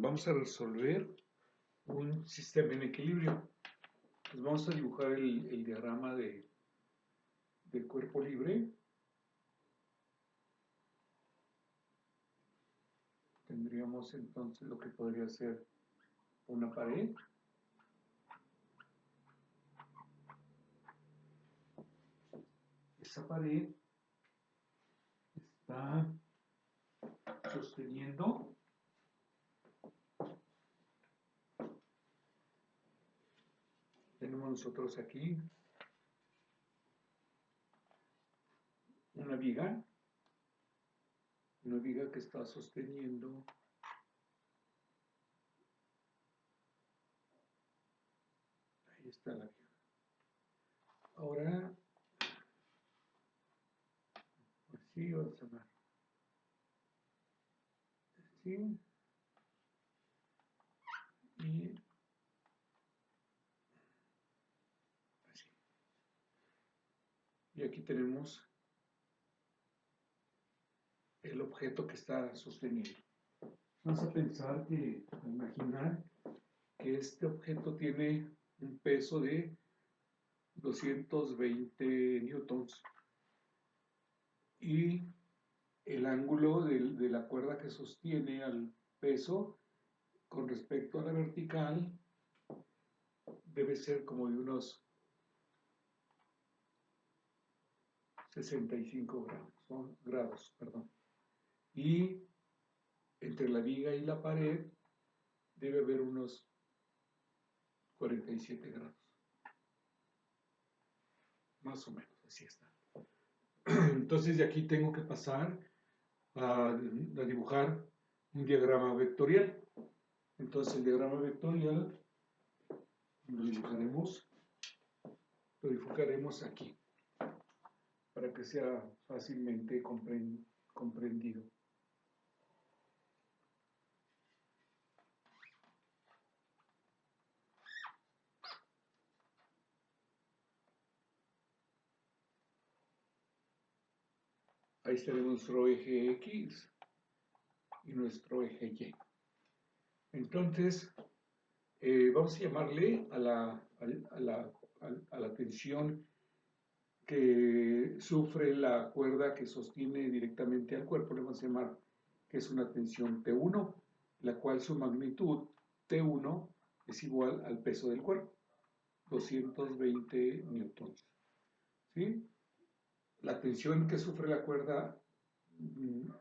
vamos a resolver un sistema en equilibrio. Pues vamos a dibujar el diagrama del cuerpo libre. Tendríamos entonces lo que podría ser una pared. Esa pared está sosteniendo tenemos nosotros aquí una viga que está sosteniendo ahí está la viga. Ahora así vamos a ver así y así. Y aquí tenemos el objeto que está sosteniendo. Vamos a pensar a imaginar que este objeto tiene un peso de 220 newtons y el ángulo de la cuerda que sostiene al peso con respecto a la vertical debe ser como de unos 65 grados, perdón. Y entre la viga y la pared debe haber unos 47 grados. Más o menos, así está. Entonces de aquí tengo que pasar a dibujar un diagrama vectorial. Entonces el diagrama vectorial lo dibujaremos aquí, para que sea fácilmente comprendido. Ahí tenemos nuestro eje X y nuestro eje Y. Entonces, vamos a llamarle a la tensión que sufre la cuerda que sostiene directamente al cuerpo, le vamos a llamar que es una tensión T1, la cual su magnitud T1 es igual al peso del cuerpo, 220 newtons. ¿Sí? La tensión que sufre la cuerda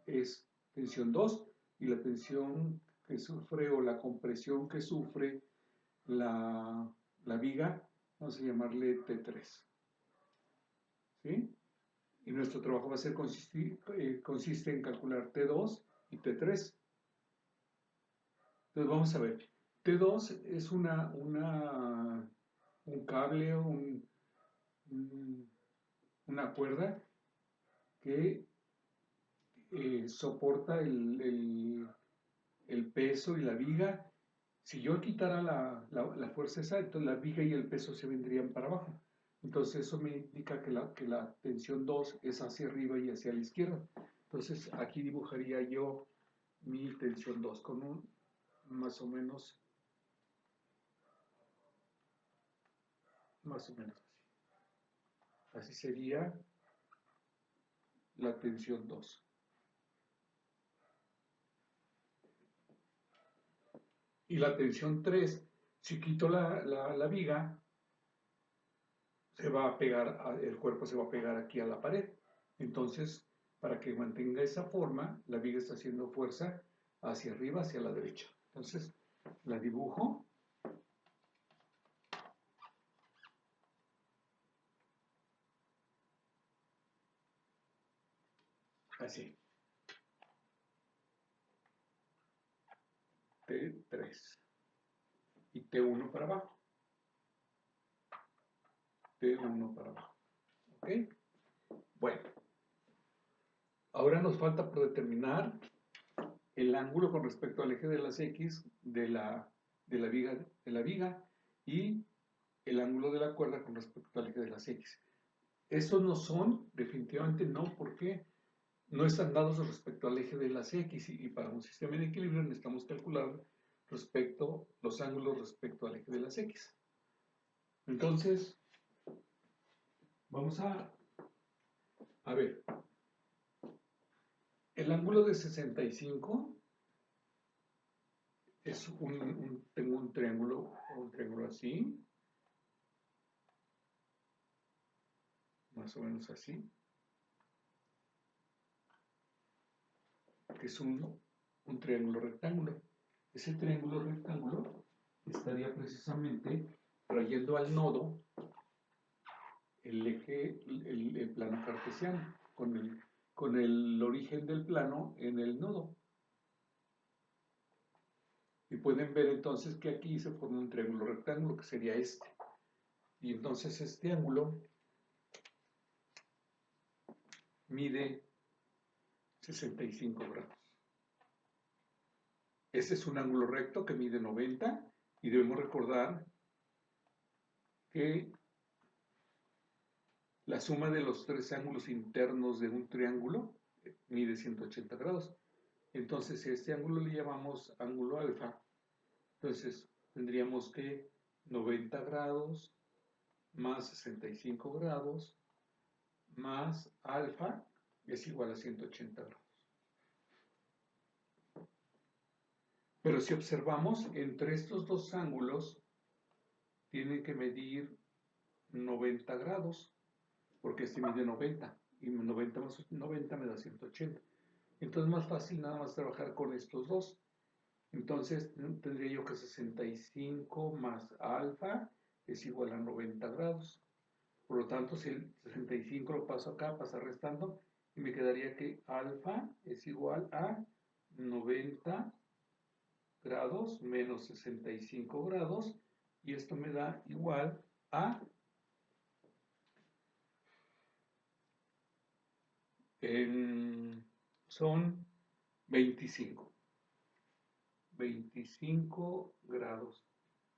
es tensión 2 y la tensión que sufre o la compresión que sufre la viga, vamos a llamarle T3. ¿Sí? Y nuestro trabajo va a ser consiste en calcular T2 y T3. Entonces vamos a ver, T2 es un cable, una cuerda que soporta el peso y la viga. Si yo quitara la fuerza esa, entonces la viga y el peso se vendrían para abajo. Entonces eso me indica que la tensión 2 es hacia arriba y hacia la izquierda. Entonces aquí dibujaría yo mi tensión 2 con un más o menos así. Así sería la tensión 2. Y la tensión 3, si quito la viga, se va a pegar, el cuerpo se va a pegar aquí a la pared. Entonces, para que mantenga esa forma, la viga está haciendo fuerza hacia arriba, hacia la derecha. Entonces, la dibujo. Así. T3. Y T1 para abajo. T1 para abajo. ¿Ok? Bueno. Ahora nos falta por determinar el ángulo con respecto al eje de las X de la viga y el ángulo de la cuerda con respecto al eje de las X. Estos no son, definitivamente no, porque no están dados respecto al eje de las X y para un sistema en equilibrio necesitamos calcular los ángulos respecto al eje de las X. Entonces, vamos a ver. El ángulo de 65 es tengo un triángulo así, más o menos así, que es un triángulo rectángulo. Ese triángulo rectángulo estaría precisamente trayendo al nodo el eje, el plano cartesiano, con el origen del plano en el nodo. Y pueden ver entonces que aquí se forma un triángulo rectángulo, que sería este. Y entonces este ángulo mide 65 grados. Este es un ángulo recto que mide 90 y debemos recordar que la suma de los tres ángulos internos de un triángulo mide 180 grados. Entonces, este ángulo le llamamos ángulo alfa. Entonces, tendríamos que 90 grados más 65 grados más alfa es igual a 180 grados. Pero si observamos, entre estos dos ángulos tienen que medir 90 grados, porque este mide 90, y 90 más 90 me da 180. Entonces es más fácil nada más trabajar con estos dos. Entonces tendría yo que 65 más alfa es igual a 90 grados. Por lo tanto, si el 65 lo paso acá, pasa restando, y me quedaría que alfa es igual a 90 grados menos 65 grados, y esto me da igual a son 25 grados.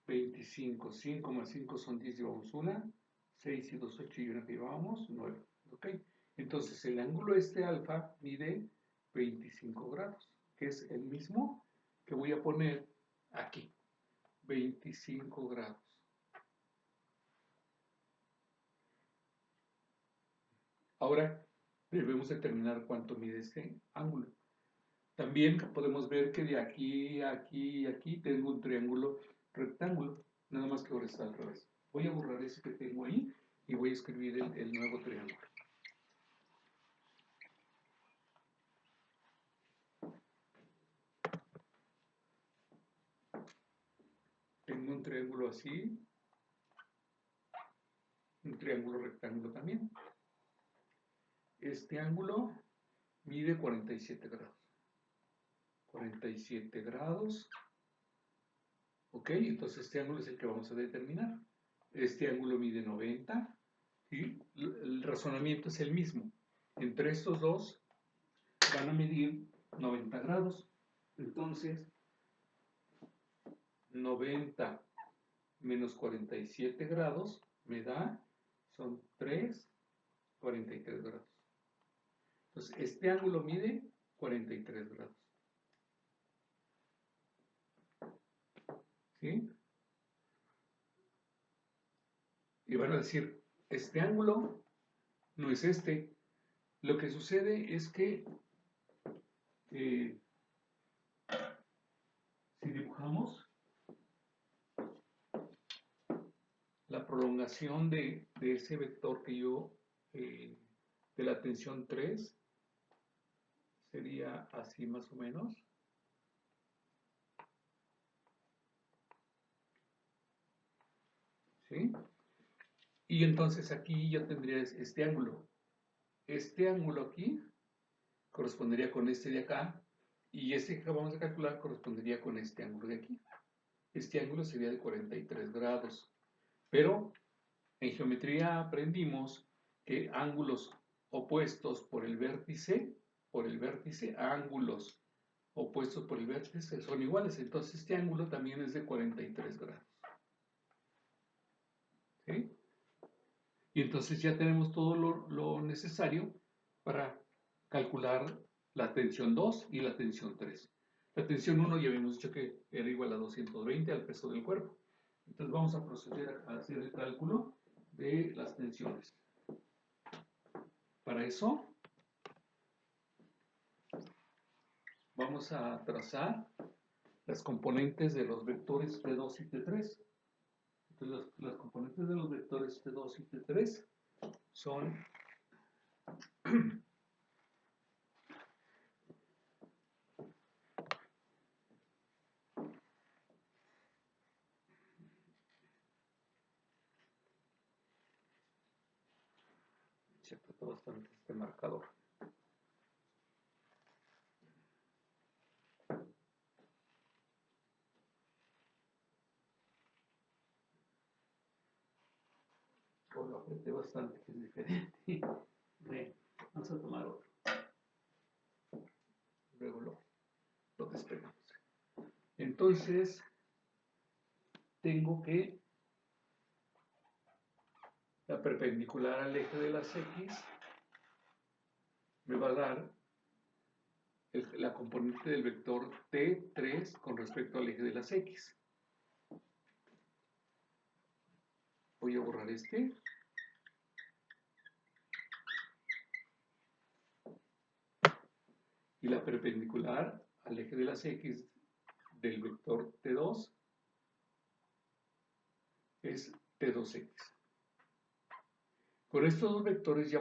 25, 5 más 5 son 10, llevamos una, 6 y 2, 8 y una que llevamos, 9. ¿Ok? Entonces el ángulo alfa mide 25 grados, que es el mismo que voy a poner aquí, 25 grados. Ahora debemos determinar cuánto mide este ángulo. También podemos ver que de aquí, aquí y aquí tengo un triángulo rectángulo, nada más que ahora está al revés. Voy a borrar ese que tengo ahí y voy a escribir el nuevo triángulo. Tengo un triángulo así, un triángulo rectángulo también. Este ángulo mide 47 grados. 47 grados. Ok, entonces este ángulo es el que vamos a determinar. Este ángulo mide 90 y el razonamiento es el mismo. Entre estos dos van a medir 90 grados. Entonces, 90 menos 47 grados me da, son 3, 43 grados. Entonces, este ángulo mide 43 grados. ¿Sí? Y van a decir, este ángulo no es este. Lo que sucede es que si dibujamos la prolongación de ese vector que yo, de la tensión 3, sería así más o menos. ¿Sí? Y entonces aquí yo tendría este ángulo. Este ángulo aquí correspondería con este de acá, y este que vamos a calcular correspondería con este ángulo de aquí. Este ángulo sería de 43 grados. Pero en geometría aprendimos que ángulos opuestos por el vértice, ángulos opuestos por el vértice son iguales. Entonces este ángulo también es de 43 grados. ¿Sí? Y entonces ya tenemos todo lo necesario para calcular la tensión 2 y la tensión 3. La tensión 1 ya habíamos dicho que era igual a 220 al peso del cuerpo. Entonces vamos a proceder a hacer el cálculo de las tensiones. Para eso vamos a trazar las componentes de los vectores T2 y T3. Entonces las componentes de los vectores T2 y T3 son se apretó bastante este marcador. O lo apreté bastante, que es diferente. Bien, vamos a tomar otro. Luego lo despegamos. Entonces, tengo que la perpendicular al eje de las X me va a dar la componente del vector T3 con respecto al eje de las X. Voy a borrar este. Y la perpendicular al eje de las X del vector T2 es T2X. Con estos dos vectores ya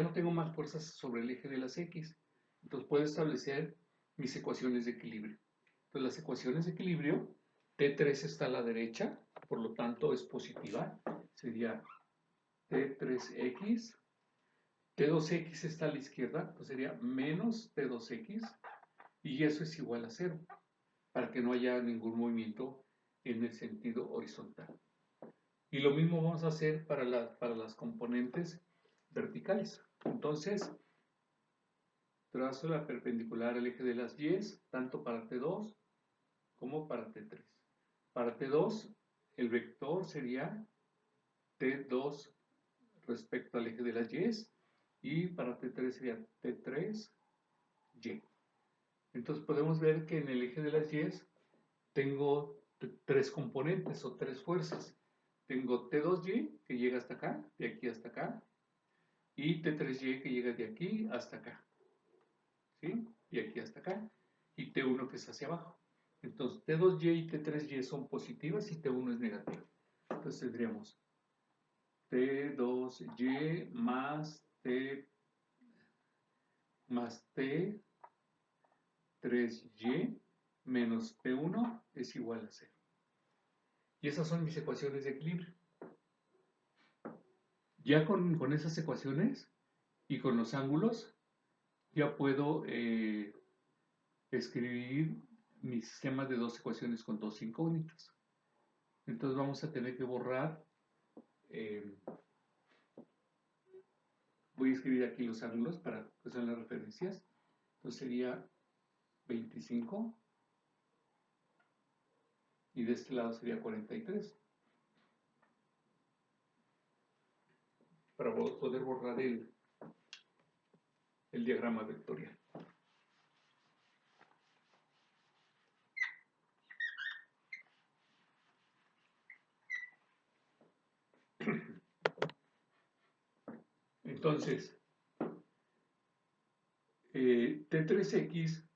no tengo más fuerzas sobre el eje de las X. Entonces puedo establecer mis ecuaciones de equilibrio. Entonces las ecuaciones de equilibrio, T3 está a la derecha, por lo tanto es positiva. Sería T3X. T2X está a la izquierda, pues sería menos T2X. Y eso es igual a 0, para que no haya ningún movimiento en el sentido horizontal. Y lo mismo vamos a hacer para las componentes verticales. Entonces, trazo la perpendicular al eje de las Y, tanto para T2 como para T3. Para T2, el vector sería T2 respecto al eje de las Y, y para T3 sería T3Y. Entonces podemos ver que en el eje de las Y tengo tres componentes o tres fuerzas. Tengo T2Y que llega hasta acá, de aquí hasta acá, y T3Y que llega de aquí hasta acá, ¿sí? De aquí hasta acá, y T1 que es hacia abajo. Entonces T2Y y T3Y son positivas y T1 es negativo. Entonces tendríamos T2Y más T3Y menos T1 es igual a 0. Y esas son mis ecuaciones de equilibrio. Ya con esas ecuaciones y con los ángulos, ya puedo escribir mi sistema de dos ecuaciones con dos incógnitas. Entonces vamos a tener que borrar, voy a escribir aquí los ángulos para que sean las referencias. Entonces sería 25 y de este lado sería 43. Para poder borrar el diagrama vectorial. Entonces, T3X,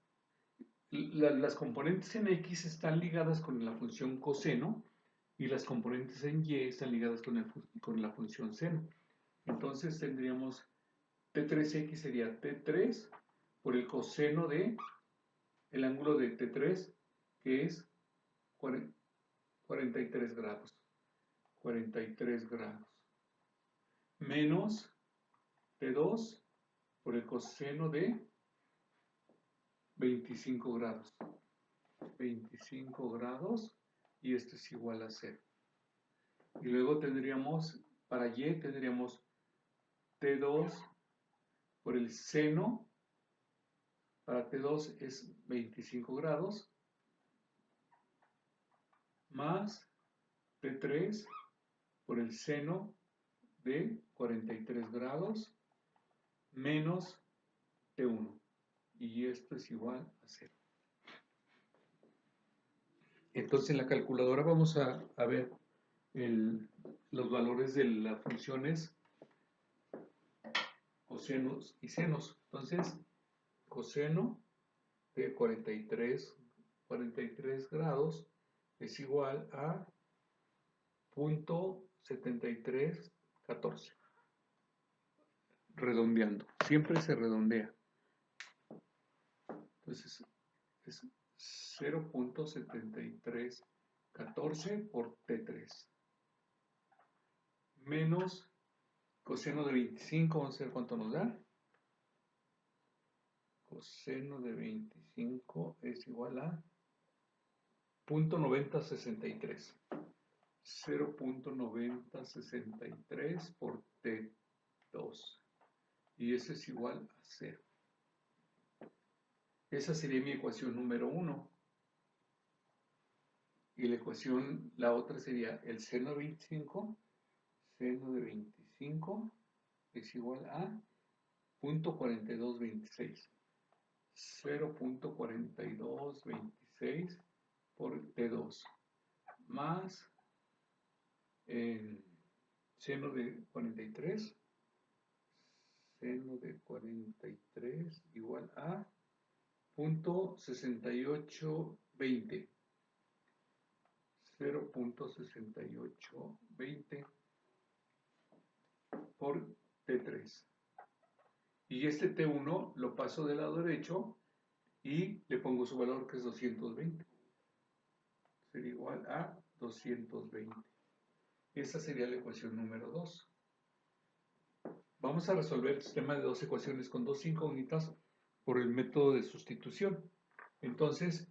las componentes en X están ligadas con la función coseno y las componentes en Y están ligadas con la función seno. Entonces tendríamos T3X sería T3 por el coseno de el ángulo de T3, que es 43 grados. 43 grados. Menos T2 por el coseno de 25 grados. 25 grados y esto es igual a 0. Y luego tendríamos, para Y tendríamos T2 por el seno, para T2 es 25 grados, más T3 por el seno de 43 grados, menos T1. Y esto es igual a 0. Entonces en la calculadora vamos a ver los valores de las funciones cosenos y senos. Entonces, coseno de 43 grados es igual a 0.7314. Redondeando, siempre se redondea. Entonces es 0.7314 por T3 menos coseno de 25, vamos a ver cuánto nos da. Coseno de 25 es igual a 0.9063. 0.9063 por T2. Y eso es igual a 0. Esa sería mi ecuación número 1. Y la otra sería el seno de 25. Seno de 25 es igual a 0.4226. 0.4226 por T2 más seno de 43. Seno de 43 igual a 0.6820. 0.6820 por T3. Y este T1 lo paso del lado derecho y le pongo su valor, que es 220. Sería igual a 220. Esa sería la ecuación número 2. Vamos a resolver el sistema de dos ecuaciones con dos incógnitas por el método de sustitución. Entonces,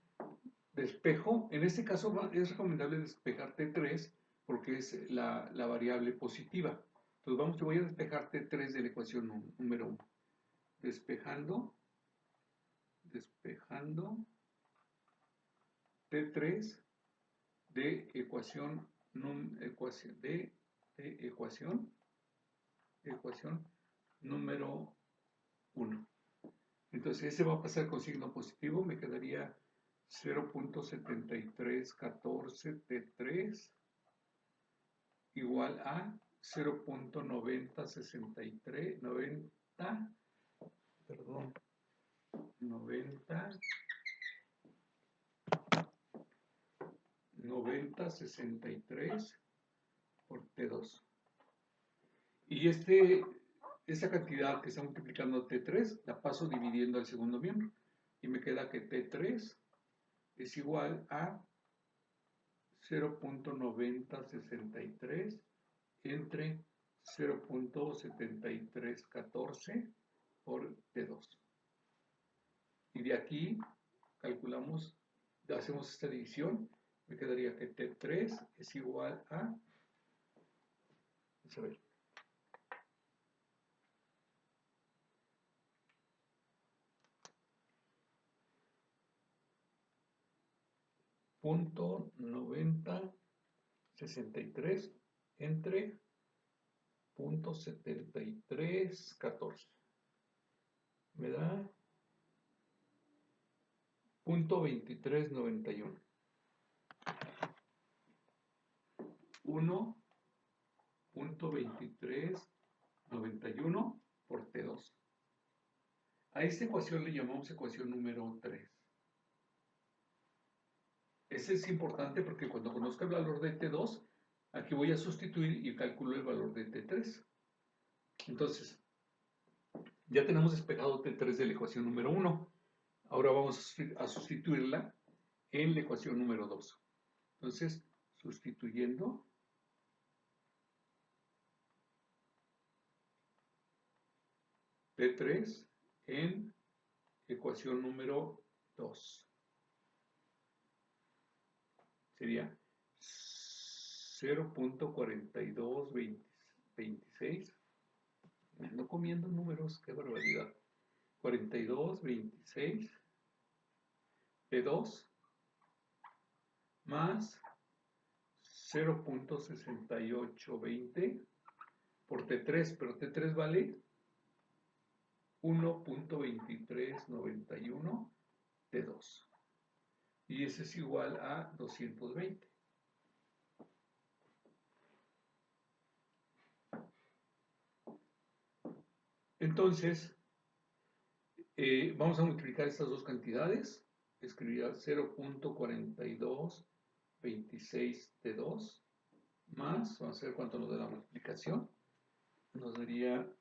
despejo, en este caso es recomendable despejar T3 porque es la variable positiva. Entonces voy a despejar T3 de la ecuación número 1. Despejando T3 de ecuación número 1. Entonces ese va a pasar con signo positivo, me quedaría 0.7314 T3 igual a 0.9063 9063 por T2. Y esa cantidad que está multiplicando T3 la paso dividiendo al segundo miembro. Y me queda que T3 es igual a 0.9063 entre 0.7314 por T2. Y de aquí calculamos, hacemos esta división, me quedaría que T3 es igual a, vamos a ver, .9063 entre 0.7314. Me da 0.2391. 1.2391 por T2. A esta ecuación le llamamos ecuación número 3. Ese es importante porque cuando conozca el valor de T2, aquí voy a sustituir y calculo el valor de T3. Entonces, ya tenemos despejado T3 de la ecuación número 1. Ahora vamos a sustituirla en la ecuación número 2. Entonces, sustituyendo T3 en ecuación número 2. Sería 0.4226. Me ando comiendo números, qué barbaridad. 4226 P2 más 0.6820 por T3, pero T3 vale 1.2391 T2 y ese es igual a 220. Entonces, vamos a multiplicar estas dos cantidades. Escribiría 0.4226T2 más, vamos a ver cuánto nos da la multiplicación. Nos daría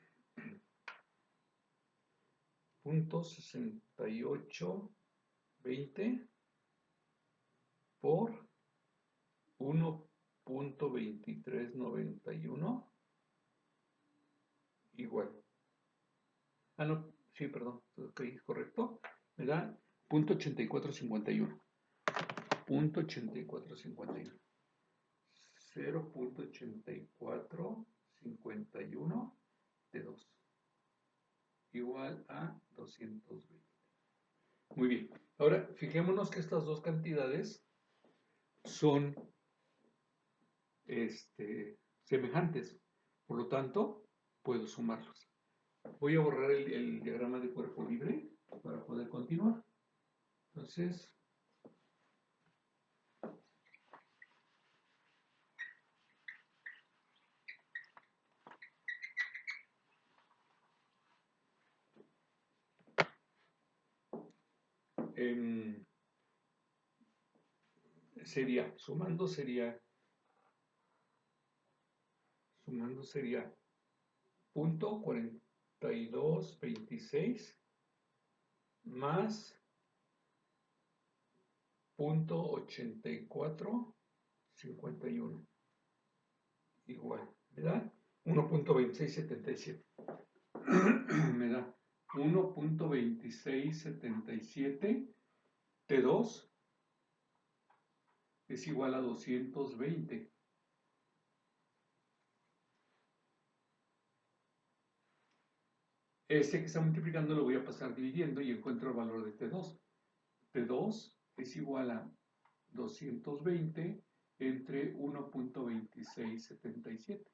0.6820 por 1.2391 igual. Ah, no, sí, perdón, ok, correcto. Me da 0.8451. 0.8451. 0.8451 de 2 igual a 220. Muy bien. Ahora, fijémonos que estas dos cantidades son semejantes. Por lo tanto, puedo sumarlos. Voy a borrar el diagrama de cuerpo libre para poder continuar. Entonces, sumando sería 0.4226 más 0.8451 igual, me da 1.2677. Me da 1.2677 T2 es igual a 220. Este que está multiplicando lo voy a pasar dividiendo y encuentro el valor de T2. T2 es igual a 220 entre 1.2677.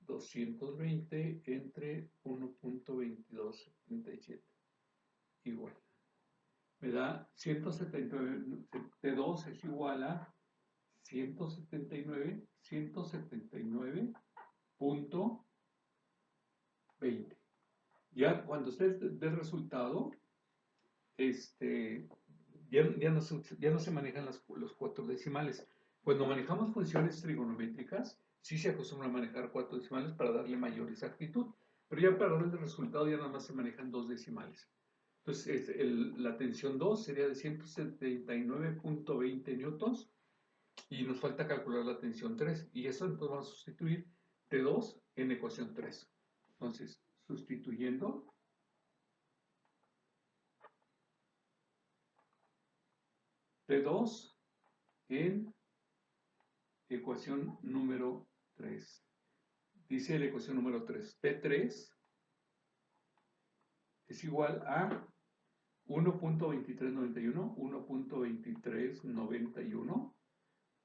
220 entre 1.2277 igual. Me da 179, T2 es igual a 179.20. Ya cuando usted dé el resultado, ya no se manejan los cuatro decimales. Cuando manejamos funciones trigonométricas, sí se acostumbra a manejar 4 decimales para darle mayor exactitud, pero ya para dar el resultado ya nada más se manejan 2 decimales. Entonces, la tensión 2 sería de 179.20 newtons y nos falta calcular la tensión 3. Y eso entonces vamos a sustituir T2 en ecuación 3. Entonces, sustituyendo, T2 en ecuación número 3. Dice la ecuación número 3, T3 es igual a 1.2391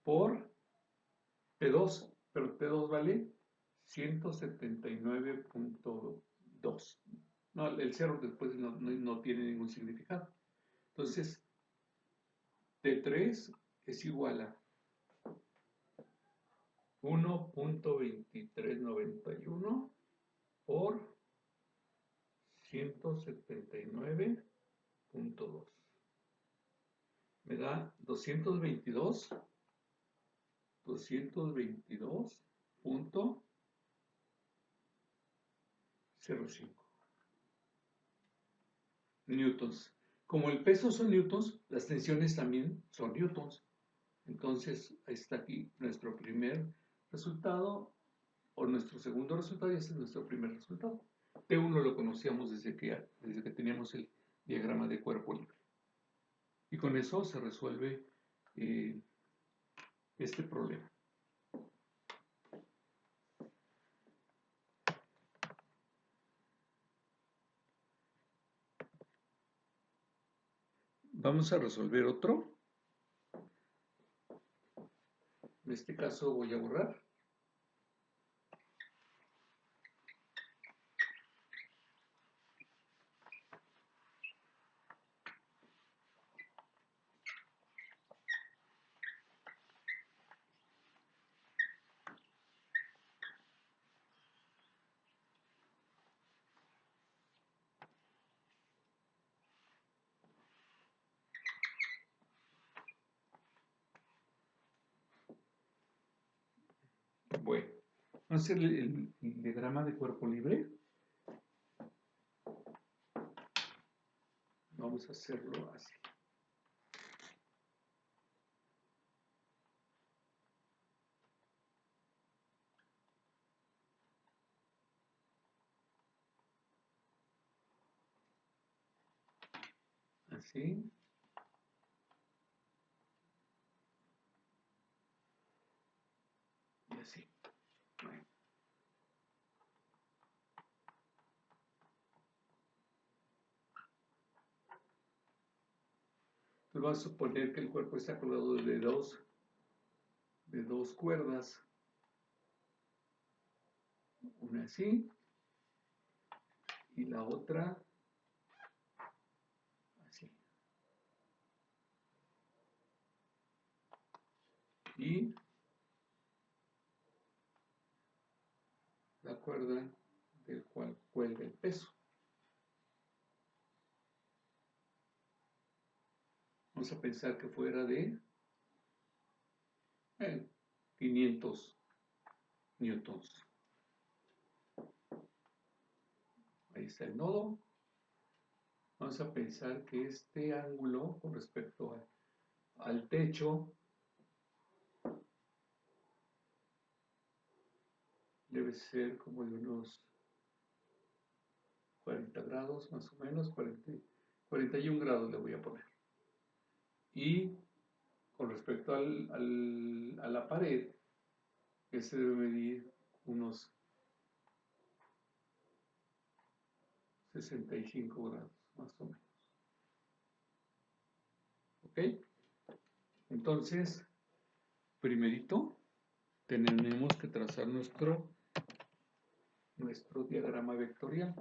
por T2, pero T2 vale 179.2. No, el 0 después no tiene ningún significado. Entonces, T3 es igual a 1.2391 por 179.2. Me da 222.05 newtons. Como el peso son newtons, las tensiones también son newtons. Entonces, ahí está aquí nuestro primer resultado o nuestro segundo resultado y este es nuestro primer resultado. T1 lo conocíamos desde que teníamos el diagrama de cuerpo libre. Y con eso se resuelve este problema. Vamos a resolver otro. En este caso voy a borrar. Vamos a hacer el diagrama de cuerpo libre. Vamos a hacerlo así. Así. Y así. Bueno. Entonces vamos a suponer que el cuerpo está colgado de dos cuerdas. Una así. Y la otra así. Y la cuerda del cual cuelga el peso. Vamos a pensar que fuera de 500 newtons. Ahí está el nodo. Vamos a pensar que este ángulo con respecto al techo debe ser como de unos 40 grados más o menos, 41 grados le voy a poner. Y con respecto a la pared, este debe medir unos 65 grados más o menos. ¿Ok? Entonces, primerito, tenemos que trazar nuestro diagrama vectorial.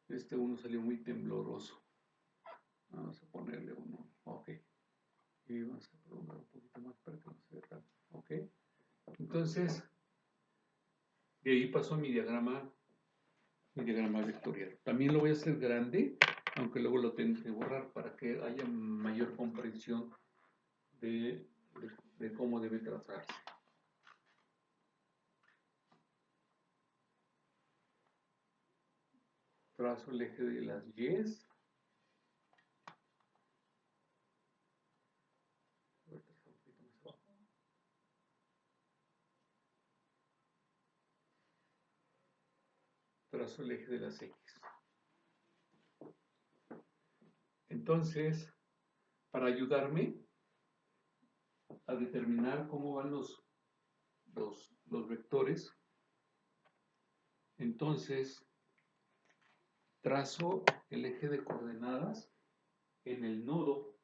Este uno salió muy tembloroso. Vamos a ponerle uno. Ok. Y vamos a prolongar un poquito más para que no se vea tanto. Ok. Entonces, de ahí pasó mi diagrama vectorial. También lo voy a hacer grande, aunque luego lo tengo que borrar para que haya mayor comprensión de cómo debe trazarse. Trazo el eje de las Y's. Trazo el eje de las X. Entonces, para ayudarme a determinar cómo van los vectores, entonces trazo el eje de coordenadas en el nodo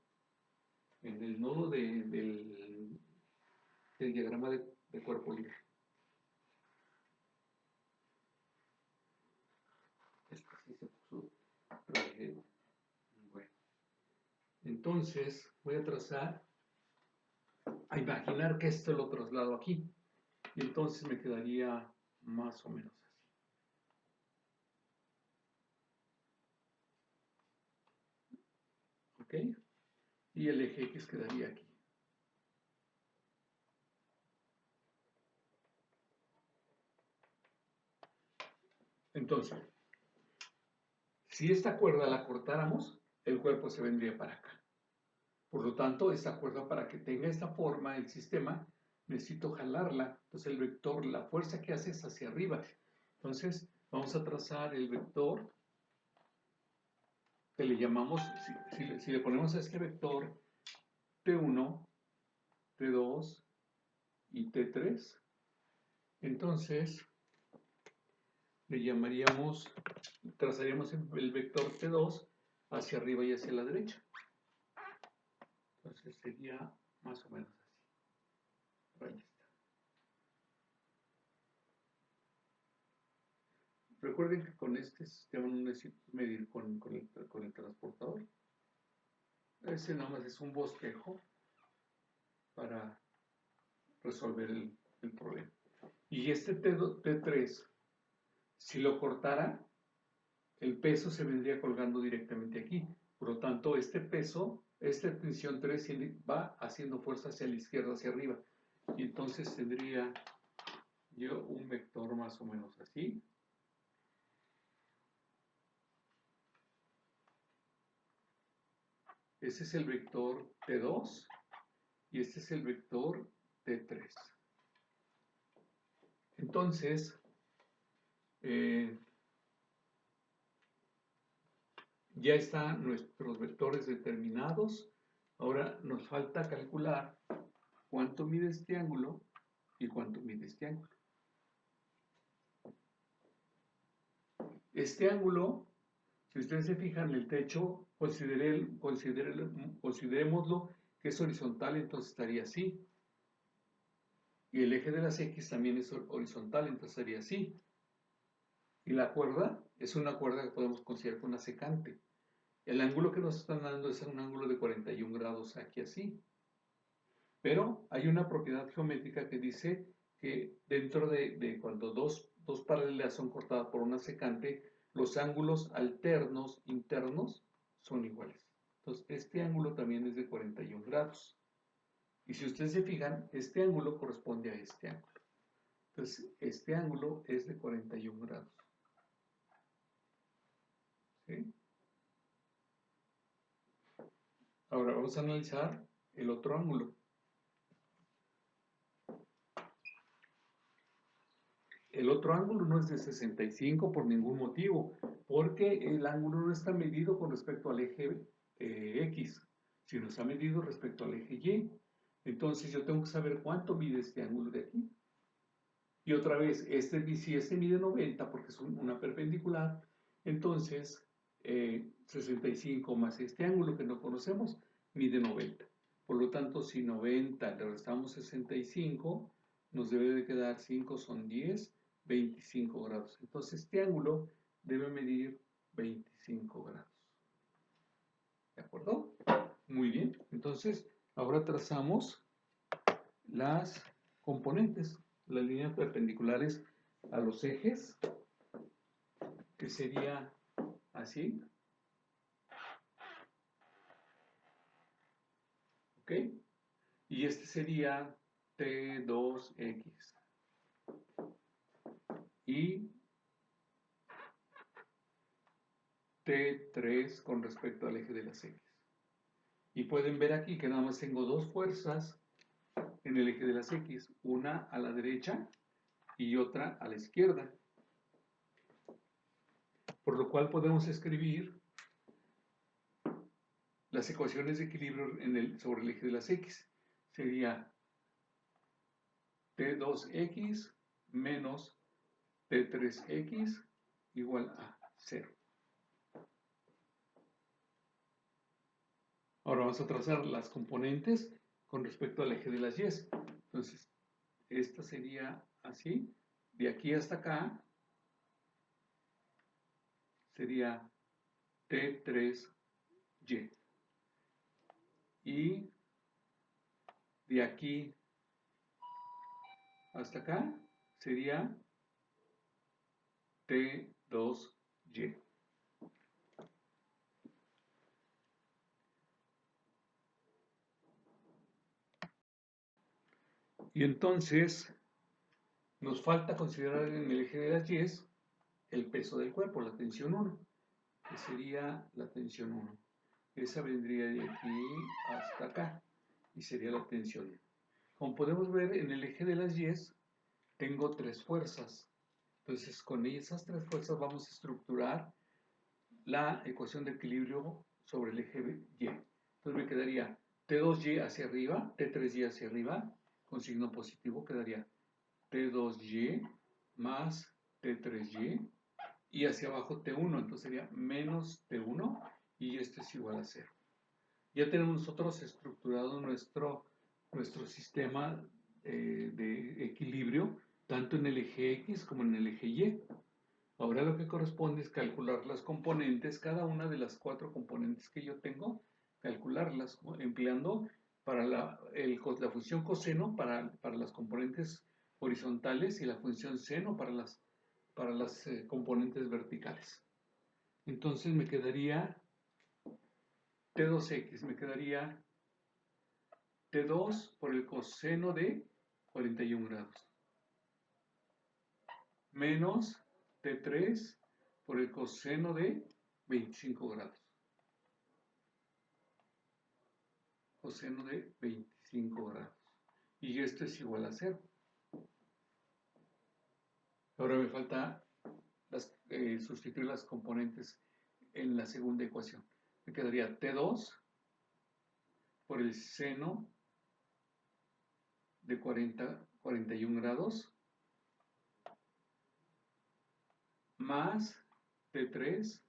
del diagrama de cuerpo libre. Este sí se puso rayado. Bueno, entonces voy a trazar, a imaginar que esto lo traslado aquí. Y entonces me quedaría más o menos así. ¿Ok? Y el eje X quedaría aquí. Entonces, si esta cuerda la cortáramos, el cuerpo se vendría para acá. Por lo tanto, esta cuerda, para que tenga esta forma, el sistema, necesito jalarla. Entonces, el vector, la fuerza que hace es hacia arriba. Entonces, vamos a trazar el vector que le llamamos, si le ponemos a este vector T1, T2 y T3, entonces le llamaríamos, trazaríamos el vector T2 hacia arriba y hacia la derecha. Entonces sería más o menos así. Ahí está. Recuerden que con este sistema no necesito medir con el transportador. Ese nada más es un bosquejo para resolver el problema. Y este T3, si lo cortara, el peso se vendría colgando directamente aquí. Por lo tanto, este peso, esta tensión 3 va haciendo fuerza hacia la izquierda, hacia arriba. Y entonces tendría yo un vector más o menos así. Este es el vector T2 y este es el vector T3. Entonces, ya están nuestros vectores determinados. Ahora nos falta calcular cuánto mide este ángulo y cuánto mide este ángulo. Este ángulo, si ustedes se fijan en el techo, considerémoslo que es horizontal, entonces estaría así. Y el eje de las X también es horizontal, entonces estaría así. Y la cuerda es una cuerda que podemos considerar con una secante. El ángulo que nos están dando es un ángulo de 41 grados aquí así. Pero hay una propiedad geométrica que dice que dentro de cuando dos paralelas son cortadas por una secante, los ángulos alternos internos son iguales. Entonces, este ángulo también es de 41 grados. Y si ustedes se fijan, este ángulo corresponde a este ángulo. Entonces, este ángulo es de 41 grados. ¿Sí? Ahora vamos a analizar el otro ángulo. El otro ángulo no es de 65 por ningún motivo, porque el ángulo no está medido con respecto al eje X, sino está medido respecto al eje Y. Entonces yo tengo que saber cuánto mide este ángulo de aquí. Y otra vez, si este mide 90 porque es una perpendicular, entonces 65 más este ángulo que no conocemos mide 90. Por lo tanto, si 90 le restamos 65, nos debe de quedar 5 son 10, 25 grados. Entonces este ángulo debe medir 25 grados. ¿De acuerdo? Muy bien. Entonces, ahora trazamos las componentes, las líneas perpendiculares a los ejes, que sería así. ¿Ok? Y este sería T2X. Y T3 con respecto al eje de las X. Y pueden ver aquí que nada más tengo dos fuerzas en el eje de las X, una a la derecha y otra a la izquierda. Por lo cual podemos escribir las ecuaciones de equilibrio sobre el eje de las X. Sería T2X menos T3X igual a 0. Ahora vamos a trazar las componentes con respecto al eje de las Y. Entonces, esta sería así. De aquí hasta acá sería T3Y. Y de aquí hasta acá sería T2Y. Y entonces nos falta considerar en el eje de las Y el peso del cuerpo, la tensión 1, que sería la tensión 1. Esa vendría de aquí hasta acá y sería la tensión 1. Como podemos ver, en el eje de las Y tengo tres fuerzas. Entonces, con esas tres fuerzas vamos a estructurar la ecuación de equilibrio sobre el eje Y. Entonces me quedaría T2Y hacia arriba, T3Y hacia arriba, con signo positivo quedaría T2Y más T3Y, y hacia abajo T1, entonces sería menos T1, y esto es igual a 0. Ya tenemos nosotros estructurado nuestro sistema de equilibrio, tanto en el eje X como en el eje Y. Ahora lo que corresponde es calcular las componentes, cada una de las cuatro componentes que yo tengo, calcularlas empleando para la función coseno para las componentes horizontales y la función seno para las componentes verticales. Entonces me quedaría T2X, me quedaría T2 por el coseno de 41 grados. Menos T3 por el coseno de 25 grados. Coseno de 25 grados. Y esto es igual a 0. Ahora me falta sustituir las componentes en la segunda ecuación. Me quedaría T2 por el seno de 41 grados más T3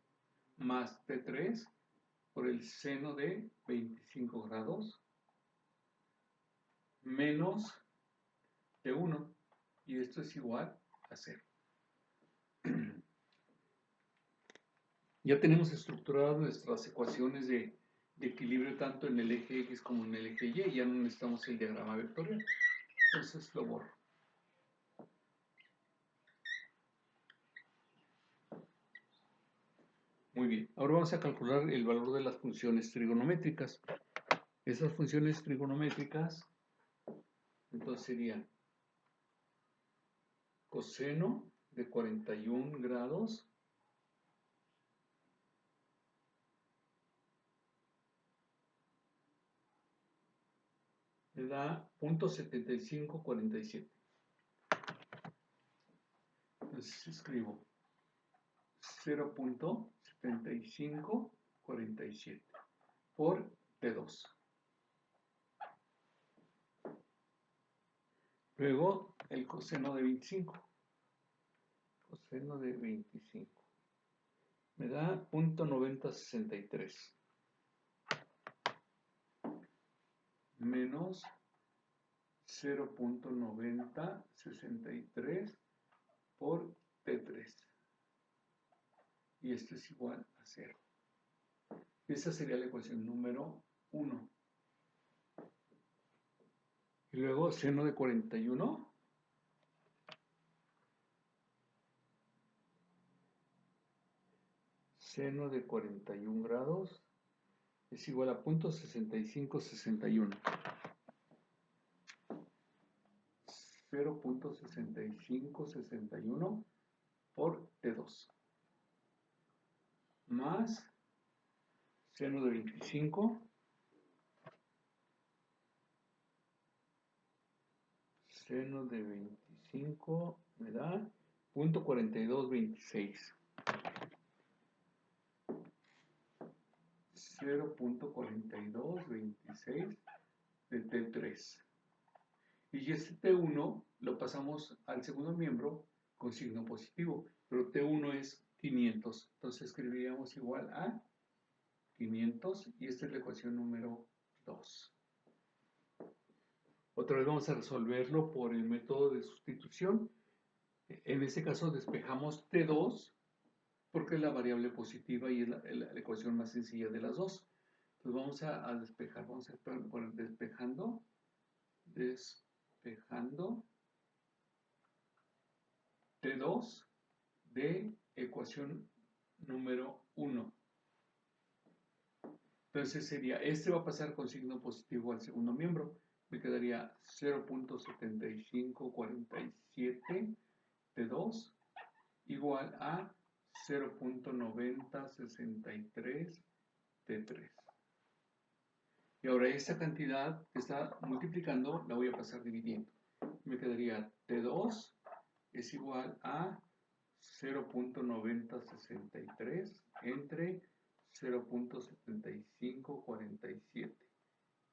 por el seno de 25 grados menos T1, y esto es igual a 0. Ya tenemos estructuradas nuestras ecuaciones de equilibrio tanto en el eje X como en el eje Y, ya no necesitamos el diagrama vectorial, entonces lo borro. Muy bien, ahora vamos a calcular el valor de las funciones trigonométricas. Esas funciones trigonométricas, entonces serían coseno de 41 grados me da 0.7547. Entonces escribo 0.7547 por T2. Luego el coseno de 25. Coseno de 25. Me da 0.9063. Menos 0.9063 por T3. Y esto es igual a 0. Esa sería la ecuación número 1. Y luego seno de 41 seno de 41 grados es igual a 0.6561. 0.6561 por T2 más seno de 25 seno de 25 me da 0.4226. 0.4226 de T3. Y este T1 lo pasamos al segundo miembro con signo positivo, pero T1 es 500. Entonces escribiríamos igual a 500 y esta es la ecuación número 2. Otra vez vamos a resolverlo por el método de sustitución. En este caso despejamos T2 porque es la variable positiva y es la ecuación más sencilla de las dos. Entonces vamos a despejar, vamos a poner despejando T2 de ecuación número 1. Entonces sería, este va a pasar con signo positivo al segundo miembro. Me quedaría 0.7547 T2 igual a 0.9063 T3. Y ahora esta cantidad que está multiplicando la voy a pasar dividiendo. Me quedaría T2 es igual a 0.9063 entre 0.7547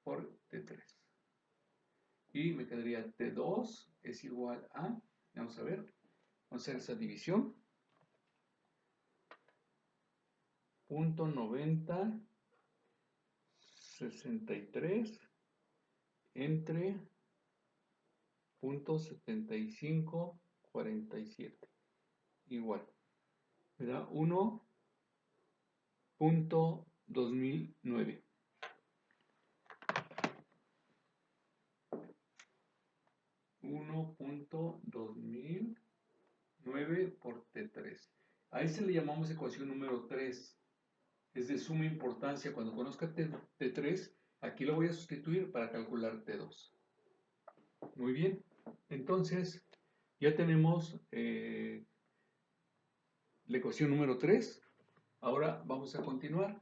por T3. Y me quedaría T2 es igual a, vamos a ver, vamos a hacer esa división. 0.9063 entre 0.7547 igual. Me da 1.2009. 1.2009 por T3. A este le llamamos ecuación número 3. Es de suma importancia. Cuando conozca T3, aquí lo voy a sustituir para calcular T2. Muy bien. Entonces, ya tenemos la ecuación número 3. Ahora vamos a continuar.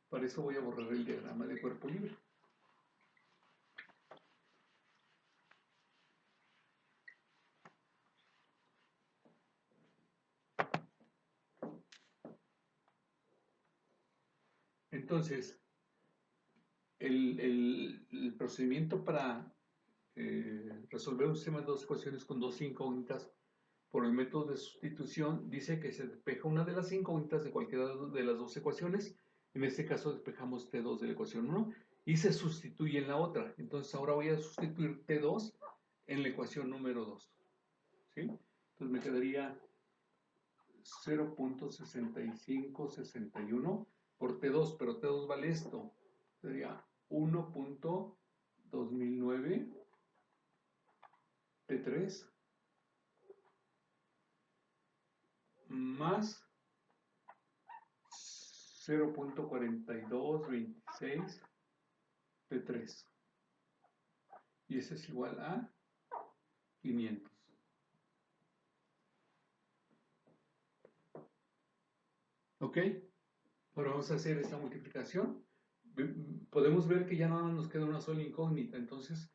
Para eso voy a borrar el diagrama de cuerpo libre. Entonces, el procedimiento para resolver un sistema de dos ecuaciones con dos incógnitas por el método de sustitución dice que se despeja una de las incógnitas de cualquiera de las dos ecuaciones. En este caso despejamos T2 de la ecuación 1 y se sustituye en la otra. Entonces ahora voy a sustituir T2 en la ecuación número 2. ¿Sí? Entonces me quedaría 0.6561 por T2, pero T2 vale esto. Sería 1.2009 T3 más 0.4226 T3. Y ese es igual a 500. ¿Ok? Ahora vamos a hacer esta multiplicación. Podemos ver que ya nada más nos queda una sola incógnita. Entonces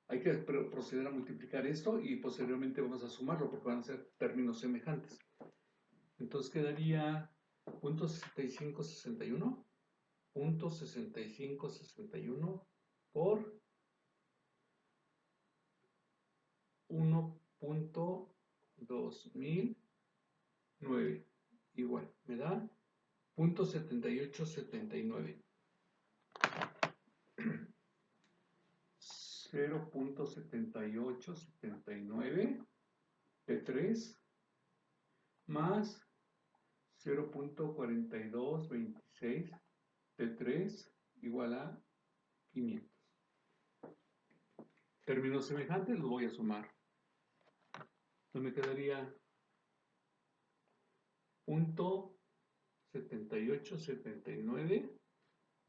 hay que proceder a multiplicar esto y posteriormente vamos a sumarlo porque van a ser términos semejantes. Entonces quedaría .6561 .6561 por 1.2009 igual, me da .7879. 0.7879 T3 más 0.4226 T3 igual a 500. Términos semejantes los voy a sumar. Entonces me quedaría .7879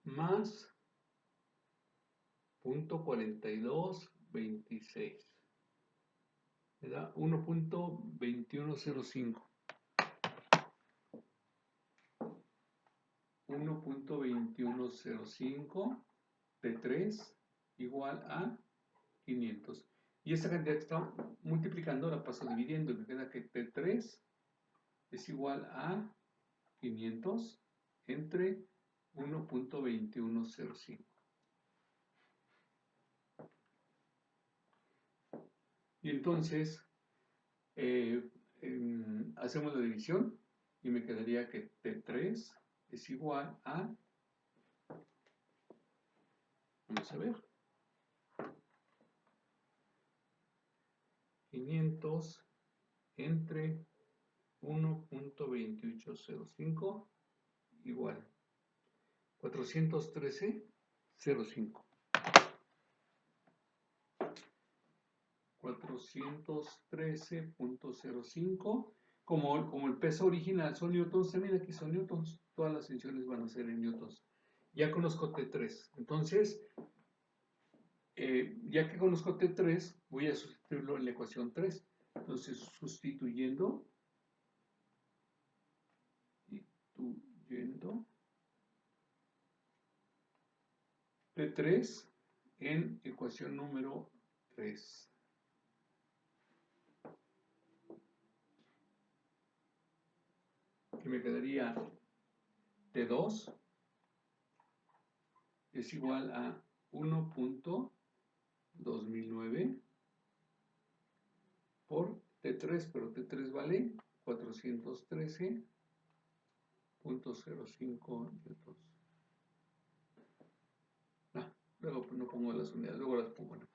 más .4226. Me da 1.2105. 1.2105 T3 igual a 500. Y esta cantidad que está multiplicando la paso dividiendo y me queda que T3 es igual a 500 entre 1.2105. Y entonces hacemos la división y me quedaría que T3 es igual a, vamos a ver, 500 entre 1.2805 igual 413.05. 413.05. Como el peso original son newtons, también aquí son newtons. Todas las tensiones van a ser en newtons. Ya conozco T3. Entonces, ya que conozco T3, voy a sustituirlo en la ecuación 3. Entonces, sustituyendo T3 en ecuación número 3. Que me quedaría T2 es igual a 1.2009 por T3, pero T3 vale 413.05 newtons. Luego no pongo las unidades, luego las ponemos.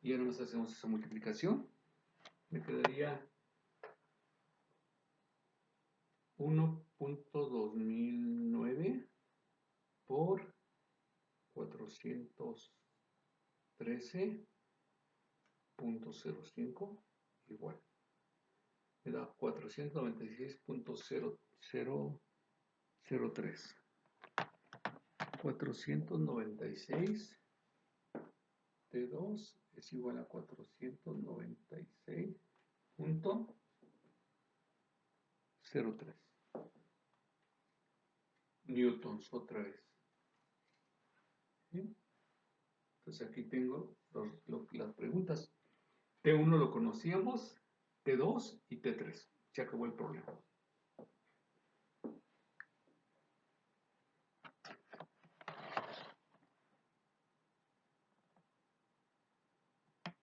Y ya nada más hacemos esa multiplicación. Me quedaría 1.2009 por 413.05 igual. Me da 496.0003. 496 T2 es igual a 496.03 newtons otra vez. ¿Sí? Entonces aquí tengo las preguntas. T1 lo conocíamos, T2 y T3. Se acabó el problema.